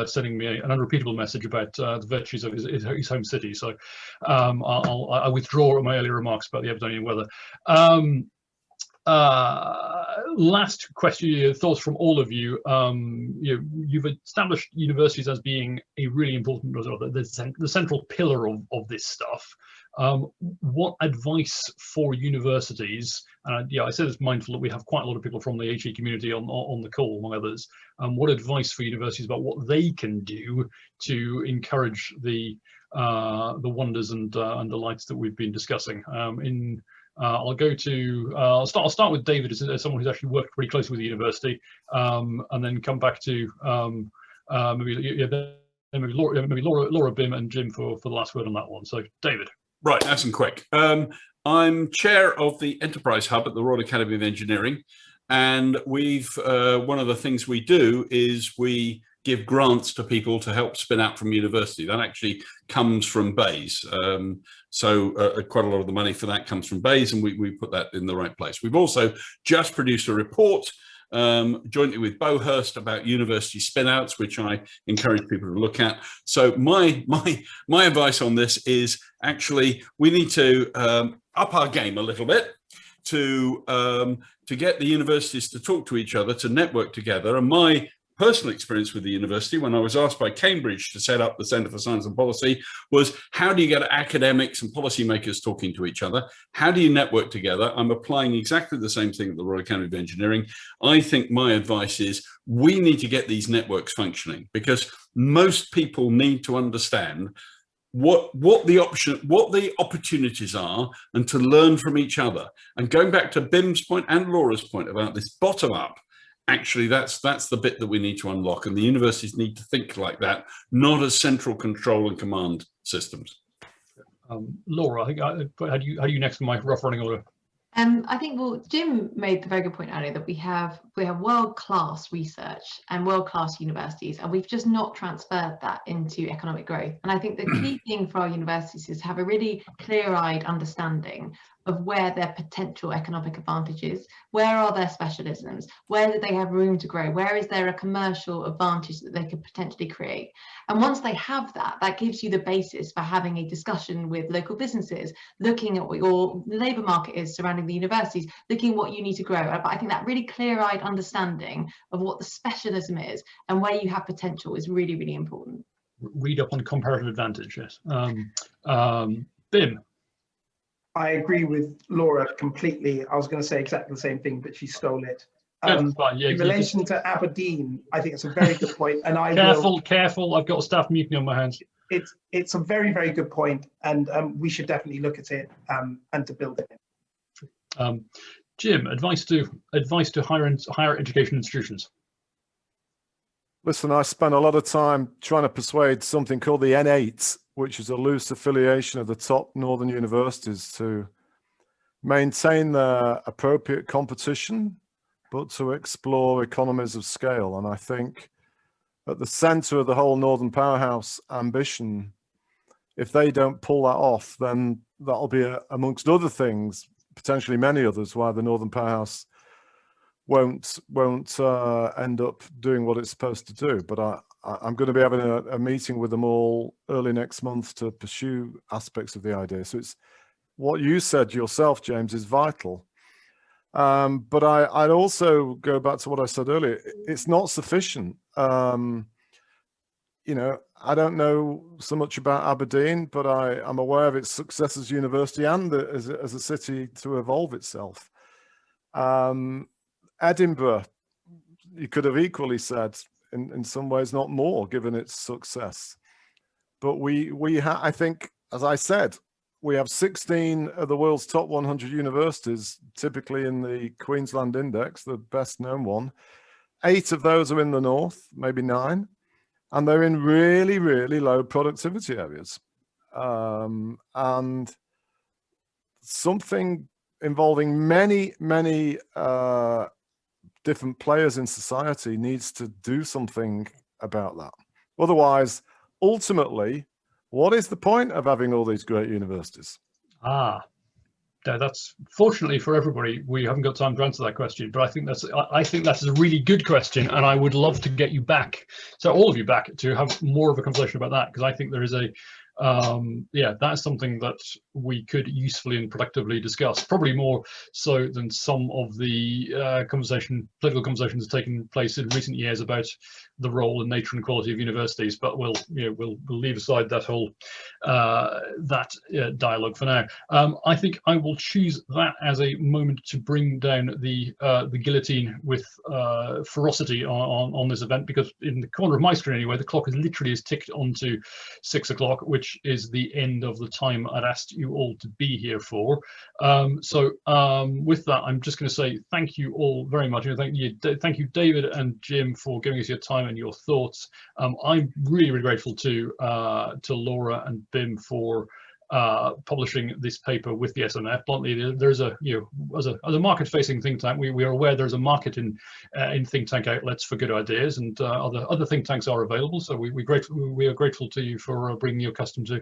sending me an unrepeatable message about the virtues of his home city. So I withdraw my earlier remarks about the Aberdonian weather. Last question, thoughts from all of you. You've established universities as being a really important, the central pillar of this stuff. What advice for universities? I said it's mindful that we have quite a lot of people from the HE community on the call, among others. What advice for universities about what they can do to encourage the wonders and delights that we've been discussing? I'll start with David as someone who's actually worked pretty closely with the university, and then come back to maybe Laura, Bim, and Jim for the last word on that one. So, David. Right, nice and quick. I'm chair of the Enterprise Hub at the Royal Academy of Engineering, and we've one of the things we do is we give grants to people to help spin out from university. That actually comes from Bayes. So quite a lot of the money for that comes from Bayes, and we put that in the right place. We've also just produced a report jointly with Bowhurst about university spin-outs, which I encourage people to look at. So my advice on this is actually we need to up our game a little bit to get the universities to talk to each other, to network together. And my personal experience with the university, when I was asked by Cambridge to set up the Centre for Science and Policy, was how do you get academics and policymakers talking to each other? How do you network together? I'm applying exactly the same thing at the Royal Academy of Engineering. I think my advice is we need to get these networks functioning, because most people need to understand what the opportunities are and to learn from each other. And going back to Bim's point and Laura's point about this bottom up, actually, that's the bit that we need to unlock, and the universities need to think like that, not as central control and command systems. Laura, I think how do you next in my rough running order? I think, well, Jim made the very good point earlier that we have world-class research and world-class universities, and we've just not transferred that into economic growth. And I think the key thing for our universities is to have a really clear-eyed understanding of where their potential economic advantage is, where are their specialisms, where do they have room to grow, where is there a commercial advantage that they could potentially create. And once they have that, that gives you the basis for having a discussion with local businesses, looking at what your labour market is surrounding the universities, looking at what you need to grow. But I think that really clear-eyed understanding of what the specialism is and where you have potential is really, really important. Read up on comparative advantage, yes. Bim. I agree with Laura completely. I was going to say exactly the same thing, but she stole it. Yeah, in relation to Aberdeen, I think it's a very good point, and I careful. I've got a staff mutiny on my hands. It's a very, very good point, and we should definitely look at it and to build it. Jim, advice to higher education institutions. Listen, I spent a lot of time trying to persuade something called the N8, which is a loose affiliation of the top northern universities, to maintain their appropriate competition, but to explore economies of scale. And I think at the center of the whole Northern Powerhouse ambition, if they don't pull that off, then that'll be, amongst other things, potentially many others, why the Northern Powerhouse won't end up doing what it's supposed to do. But I'm going to be having a meeting with them all early next month to pursue aspects of the idea. So it's what you said yourself, James, is vital. But I'd also go back to what I said earlier. It's not sufficient. You know, I don't know so much about Aberdeen, but I'm aware of its success as a university and as a city to evolve itself. Edinburgh, you could have equally said, in some ways, not more, given its success. But I think, as I said, we have 16 of the world's top 100 universities, typically in the Queensland Index, the best known one. 8 of those are in the north, maybe 9, and they're in really, really low productivity areas. And something involving many, many different players in society needs to do something about that. Otherwise, ultimately, what is the point of having all these great universities? That's fortunately for everybody, we haven't got time to answer that question, but I think that's a really good question, and I would love to get you back, so all of you back, to have more of a conversation about that, because I think there is that's something that we could usefully and productively discuss, probably more so than some of the political conversations taking place in recent years about the role and nature and quality of universities. But we'll leave aside that whole dialogue for now. I think I will choose that as a moment to bring down the guillotine with ferocity on this event, because in the corner of my screen anyway, the clock is literally ticked onto 6 o'clock, which is the end of the time I'd asked you all to be here for. With that, I'm just going to say thank you all very much. And thank you, David and Jim, for giving us your time and your thoughts. I'm really, really grateful to Laura and Bim for publishing this paper with the SMF. Bluntly, there's as a market-facing think tank, we are aware there's a market in think tank outlets for good ideas, and other think tanks are available. So we are grateful to you for bringing your custom to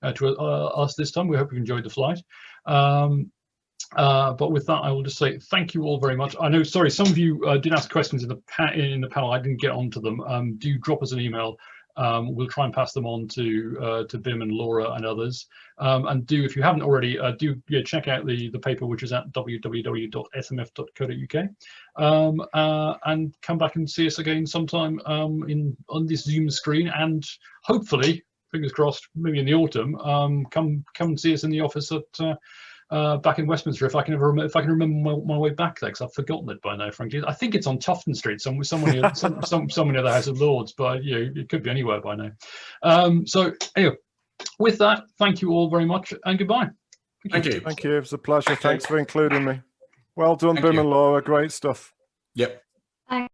us this time. We hope you enjoyed the flight. But with that, I will just say thank you all very much. I know, sorry, some of you did ask questions in the panel. I didn't get onto them. Do drop us an email. We'll try and pass them on to Bim and Laura and others. And if you haven't already, check out the paper, which is at www.smf.co.uk, and come back and see us again sometime on this Zoom screen, and hopefully, fingers crossed, maybe in the autumn, come and see us in the office at back in Westminster, if I can remember my way back there, because I've forgotten it by now, frankly. I think it's on Tufton Street, somewhere near the House of Lords, but it could be anywhere by now. So anyway, with that, thank you all very much, and goodbye. Thank you. Thank you. It was a pleasure. Thanks for including me. Well done, Bim and Laura. Great stuff. Yep.